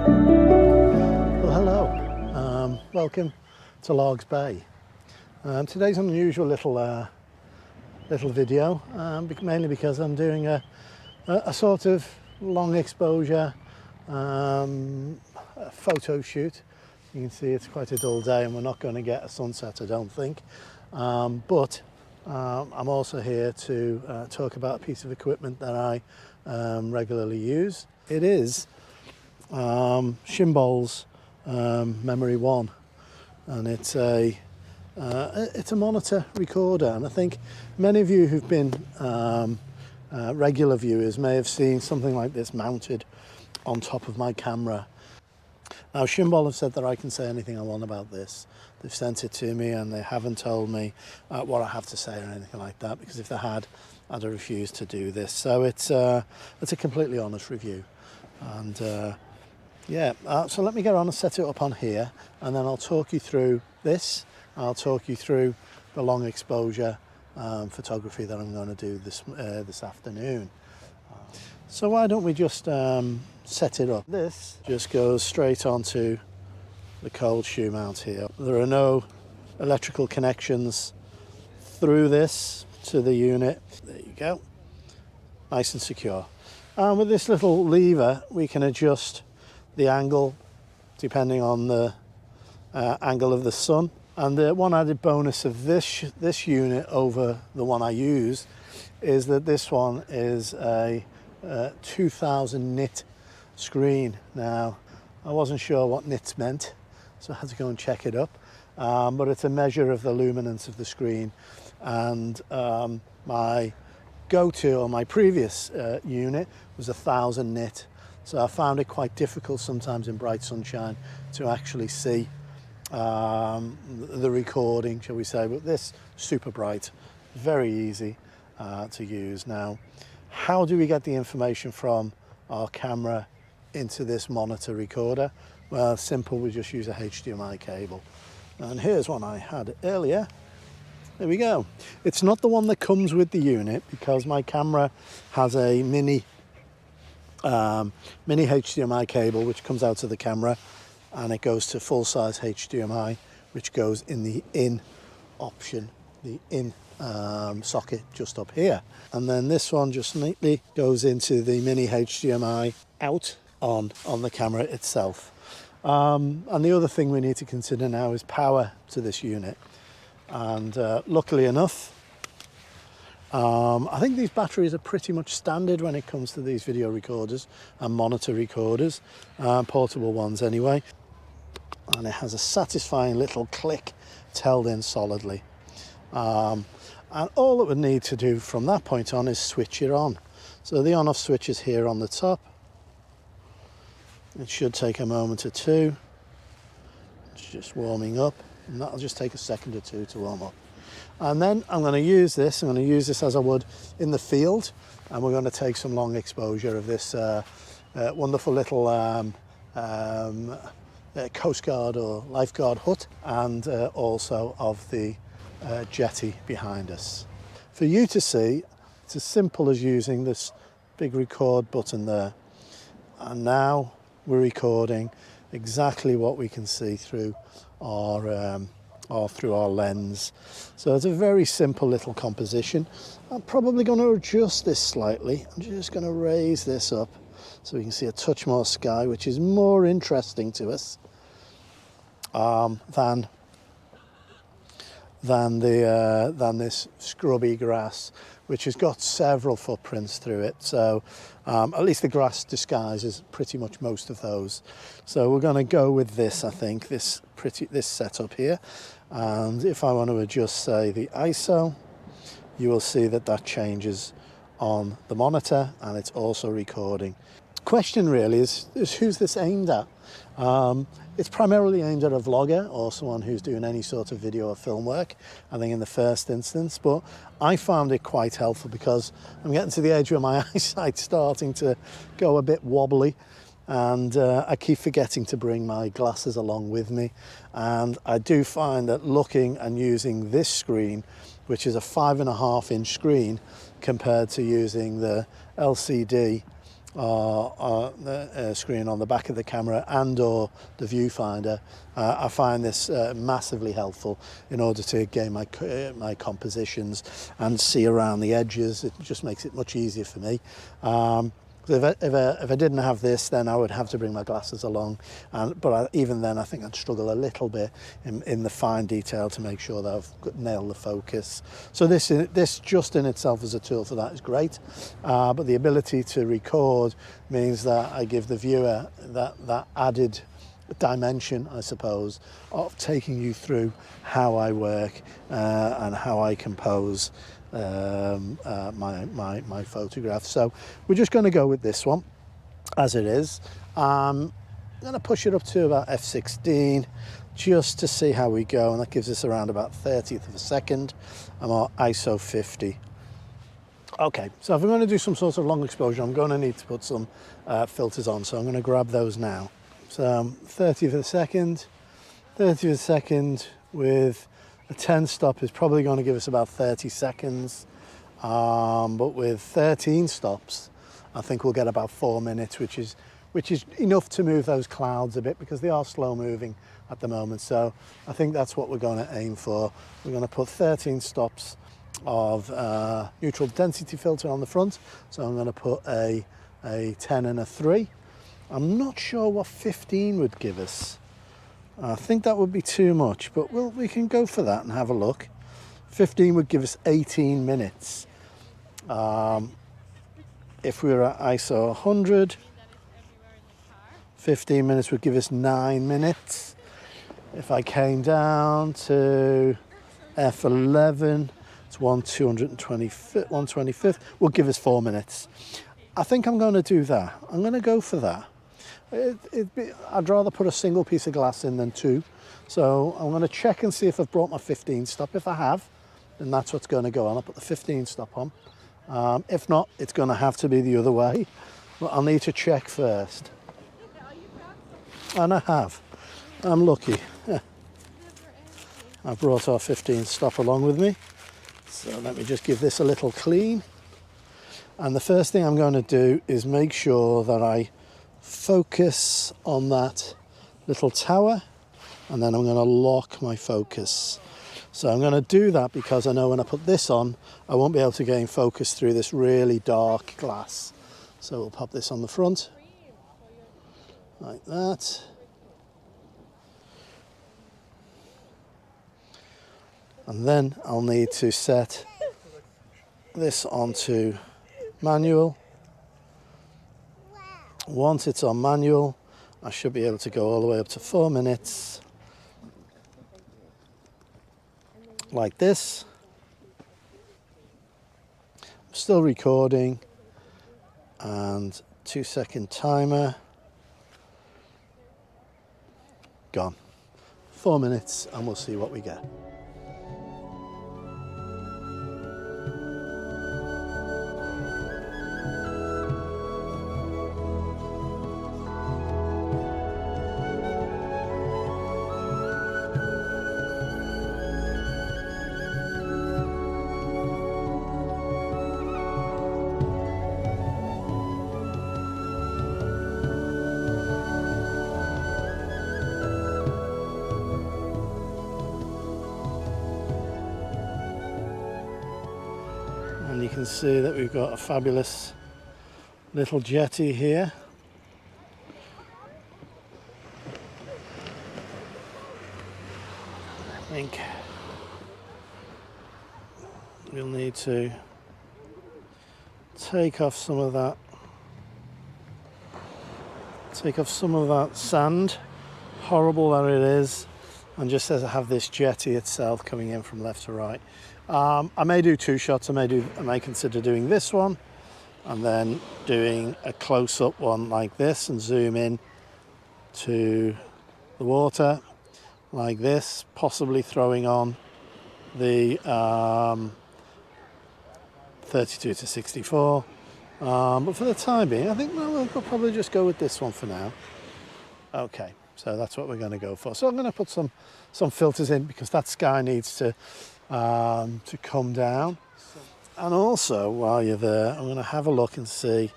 Well, hello. Welcome to Largs Bay. Today's an unusual little video, mainly because I'm doing a sort of long exposure photo shoot. You can see it's quite a dull day and we're not going to get a sunset, I don't think. But I'm also here to talk about a piece of equipment that I regularly use. It is Shimbol's Memory One, and it's a monitor recorder, and I think many of you who've been regular viewers may have seen something like this mounted on top of my camera. Now, Shimbol have said that I can say anything I want about this. They've sent it to me and they haven't told me what I have to say or anything like that, because if they had, I'd have refused to do this. So it's a completely honest review. And so let me get on and set it up on here, and then I'll talk you through this. I'll talk you through the long exposure photography that I'm going to do this afternoon. So why don't we just set it up? This just goes straight onto the cold shoe mount here. There are no electrical connections through this to the unit. There you go, nice and secure. And with this little lever we can adjust the angle depending on the angle of the sun. And the one added bonus of this unit over the one I use is that this one is a 2000 nit screen. Now, I wasn't sure what nits meant, so I had to go and check it up. But it's a measure of the luminance of the screen. And my go-to, or my previous unit, was 1000 nit. So I found it quite difficult sometimes in bright sunshine to actually see the recording, shall we say. But this, super bright, very easy to use. Now, how do we get the information from our camera into this monitor recorder? Well, simple, we just use a HDMI cable. And here's one I had earlier. There we go. It's not the one that comes with the unit, because my camera has a mini HDMI cable which comes out of the camera, and it goes to full-size HDMI, which goes in the in option, the in socket just up here. And then this one just neatly goes into the mini HDMI out on the camera itself. And the other thing we need to consider now is power to this unit. And luckily enough, I think these batteries are pretty much standard when it comes to these video recorders and monitor recorders, portable ones anyway. And it has a satisfying little click. It's held in solidly. And all it would need to do from that point on is switch it on. So the on-off switch is here on the top. It should take a moment or two. It's just warming up, and that'll just take a second or two to warm up. And then I'm going to use this. I'm going to use this as I would in the field, and we're going to take some long exposure of this wonderful little Coast Guard or lifeguard hut, and also of the jetty behind us. For you to see, it's as simple as using this big record button there. And now we're recording exactly what we can see through our lens. So it's a very simple little composition. I'm probably going to adjust this slightly. I'm just going to raise this up so we can see a touch more sky, which is more interesting to us than this scrubby grass, which has got several footprints through it. So at least the grass disguises pretty much most of those. So we're going to go with this, I think, this setup here. And if I want to adjust, say, the ISO, you will see that changes on the monitor, and it's also recording. Question really is who's this aimed at? It's primarily aimed at a vlogger or someone who's doing any sort of video or film work, I think, in the first instance. But I found it quite helpful because I'm getting to the age where my eyesight's starting to go a bit wobbly, and I keep forgetting to bring my glasses along with me. And I do find that looking and using this screen, which is a 5.5-inch screen, compared to using the LCD or the screen on the back of the camera and or the viewfinder, I find this massively helpful in order to gain my compositions and see around the edges. It just makes it much easier for me. If I didn't have this, then I would have to bring my glasses along, but even then I think I'd struggle a little bit in the fine detail to make sure that I've nailed the focus. So this just in itself as a tool for that is great, but the ability to record means that I give the viewer that added dimension, I suppose, of taking you through how I work and how I compose my photographs. So we're just going to go with this one as it is. I'm going to push it up to about f16 just to see how we go, and that gives us around about 30th of a second. I'm on ISO 50. Okay, so if I'm going to do some sort of long exposure, I'm going to need to put some filters on, so I'm going to grab those now. So 30th of a second, 30th of a second with a 10 stop is probably going to give us about 30 seconds, but with 13 stops, I think we'll get about 4 minutes, which is enough to move those clouds a bit because they are slow moving at the moment. So I think that's what we're going to aim for. We're going to put 13 stops of neutral density filter on the front. So I'm going to put a 10 and a 3. I'm not sure what 15 would give us. I think that would be too much, but we can go for that and have a look. 15 would give us 18 minutes. If we were at ISO 100, 15 minutes would give us 9 minutes. If I came down to F11, it's 1/225th, will give us 4 minutes. I think I'm going to do that. I'm going to go for that. I'd rather put a single piece of glass in than two. So I'm going to check and see if I've brought my 15 stop. If I have, then that's what's going to go on. I'll put the 15 stop on. If not, it's going to have to be the other way. But I'll need to check first. And I have. I'm lucky. I brought our 15 stop along with me. So let me just give this a little clean. And the first thing I'm going to do is make sure that I focus on that little tower, and then I'm going to lock my focus. So I'm going to do that because I know when I put this on, I won't be able to gain focus through this really dark glass. So we'll pop this on the front, like that. And then I'll need to set this onto manual. Once it's on manual, I should be able to go all the way up to 4 minutes, like this. I'm still recording, and 2-second timer, gone. 4 minutes, and we'll see what we get. And you can see that we've got a fabulous little jetty here. I think we'll need to take off some of that sand, horrible that it is, and just as I have this jetty itself coming in from left to right. I may do two shots. I may consider doing this one and then doing a close-up one like this and zoom in to the water like this, possibly throwing on the 32 to 64. But for the time being, I think we'll probably just go with this one for now. Okay, so that's what we're going to go for. So I'm going to put some filters in because that sky needs to come down. And also, while you're there, I'm going to have a look and see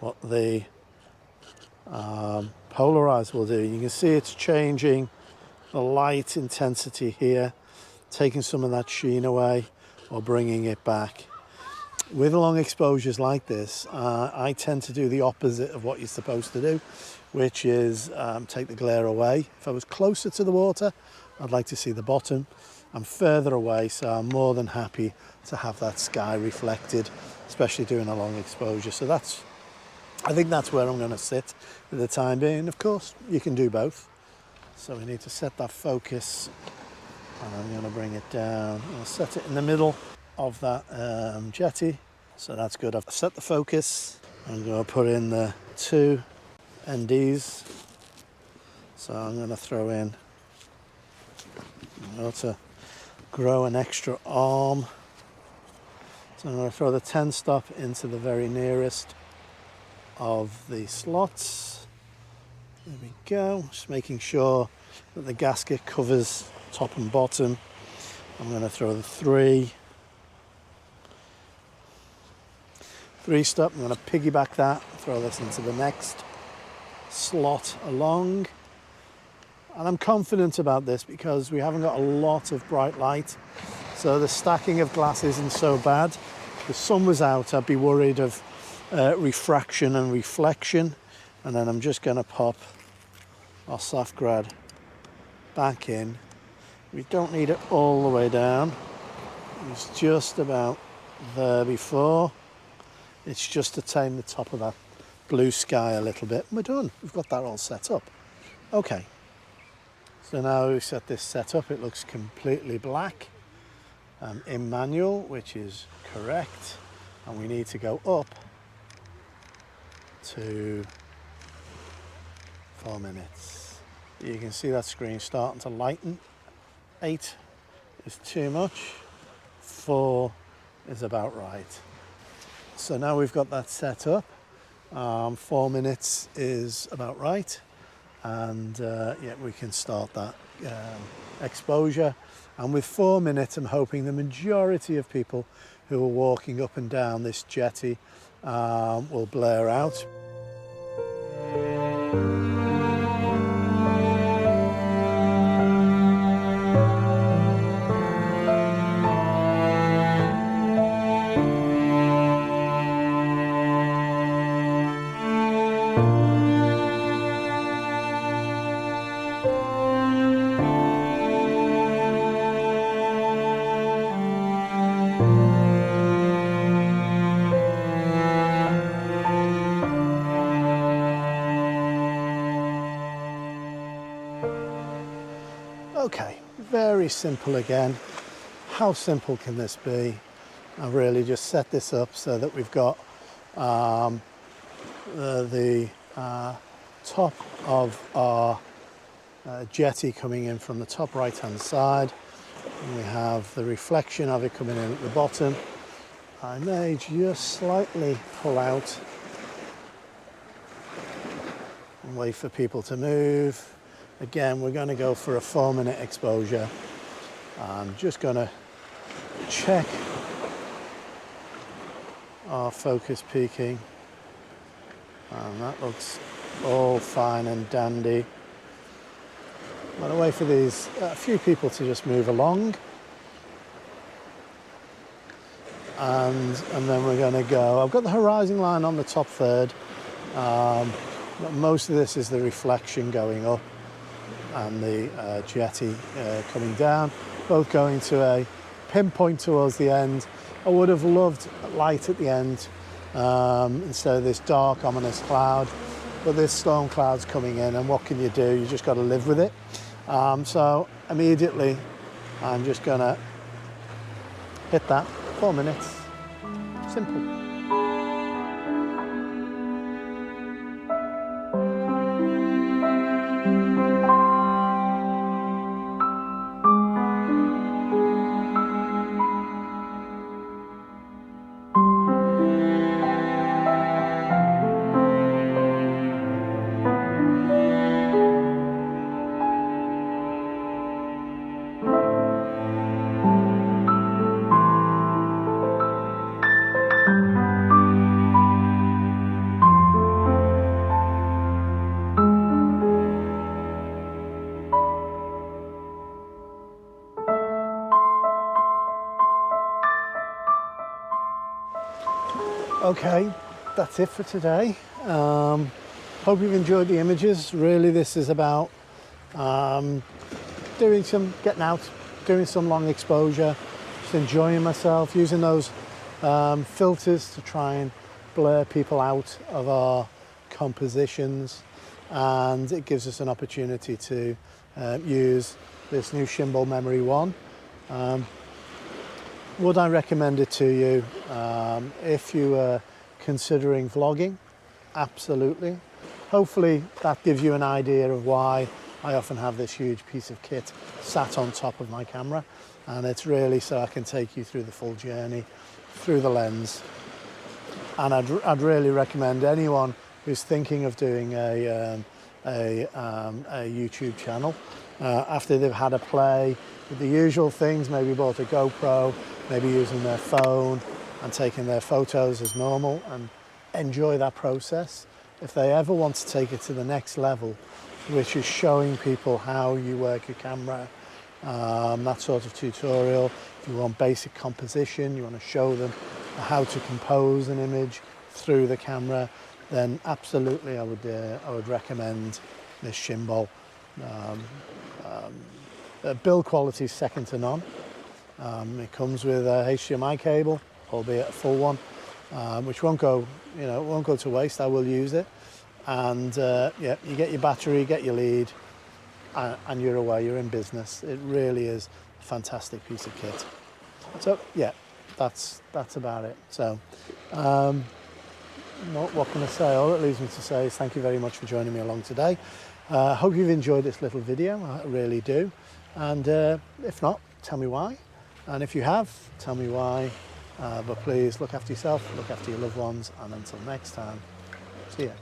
what the polarizer will do. You can see it's changing the light intensity here, taking some of that sheen away or bringing it back. With long exposures like this, I tend to do the opposite of what you're supposed to do, which is take the glare away. If I was closer to the water, I'd like to see the bottom. I'm further away, so I'm more than happy to have that sky reflected, especially doing a long exposure. So I think that's where I'm going to sit for the time being. Of course, you can do both. So we need to set that focus, and I'm going to bring it down. I'll set it in the middle of that jetty. So that's good. I've set the focus. I'm going to put in the 2 NDs. So I'm going to throw in, to grow an extra arm. So I'm going to throw the 10 stop into the very nearest of the slots. There we go. Just making sure that the gasket covers top and bottom. I'm going to throw the 3 stop. I'm going to piggyback that, throw this into the next slot along. And I'm confident about this because we haven't got a lot of bright light. So the stacking of glass isn't so bad. If the sun was out, I'd be worried of refraction and reflection. And then I'm just going to pop our Safgrad back in. We don't need it all the way down. It's just about there before. It's just to tame the top of that blue sky a little bit. We're done. We've got that all set up. Okay. So now we've set this set up. It looks completely black in manual, which is correct. And we need to go up to 4 minutes. You can see that screen starting to lighten. 8 is too much. 4 is about right. So now we've got that set up. 4 minutes is about right. And yeah, we can start that exposure. And with 4 minutes, I'm hoping the majority of people who are walking up and down this jetty will blare out. Okay, very simple again. How simple can this be? I've really just set this up so that we've got the top of our jetty coming in from the top right hand side. And we have the reflection of it coming in at the bottom. I may just slightly pull out and wait for people to move. Again, we're going to go for a 4-minute exposure. I'm just going to check our focus peaking. And that looks all fine and dandy. I'm going to wait for these a few people to just move along. And then we're going to go. I've got the horizon line on the top third. But most of this is the reflection going up and the jetty coming down, both going to a pinpoint towards the end. I would have loved light at the end instead of this dark, ominous cloud, but this storm cloud's coming in, and what can you do? You just got to live with it. So immediately, I'm just going to hit that. 4 minutes. Simple. Okay, that's it for today. Hope you've enjoyed the images. Really, this is about getting out, doing some long exposure, just enjoying myself, using those filters to try and blur people out of our compositions, and it gives us an opportunity to use this new Shimbol Memory One. Would I recommend it to you if you were considering vlogging? Absolutely. Hopefully that gives you an idea of why I often have this huge piece of kit sat on top of my camera, and it's really so I can take you through the full journey through the lens. And I'd really recommend anyone who's thinking of doing a YouTube channel, after they've had a play with the usual things, maybe bought a GoPro, maybe using their phone and taking their photos as normal, and enjoy that process. If they ever want to take it to the next level, which is showing people how you work your camera, that sort of tutorial. If you want basic composition, you want to show them how to compose an image through the camera, then absolutely I would recommend this Shimbol. Build quality is second to none. It comes with a HDMI cable, albeit a full one, which won't go to waste. I will use it, and yeah, you get your battery, get your lead, and you're away. You're in business. It really is a fantastic piece of kit. So yeah, that's about it. So what can I say? All it leaves me to say is thank you very much for joining me along today. Hope you've enjoyed this little video. I really do. And if not, tell me why. And if you have, tell me why. But please look after yourself, look after your loved ones, and until next time, see ya.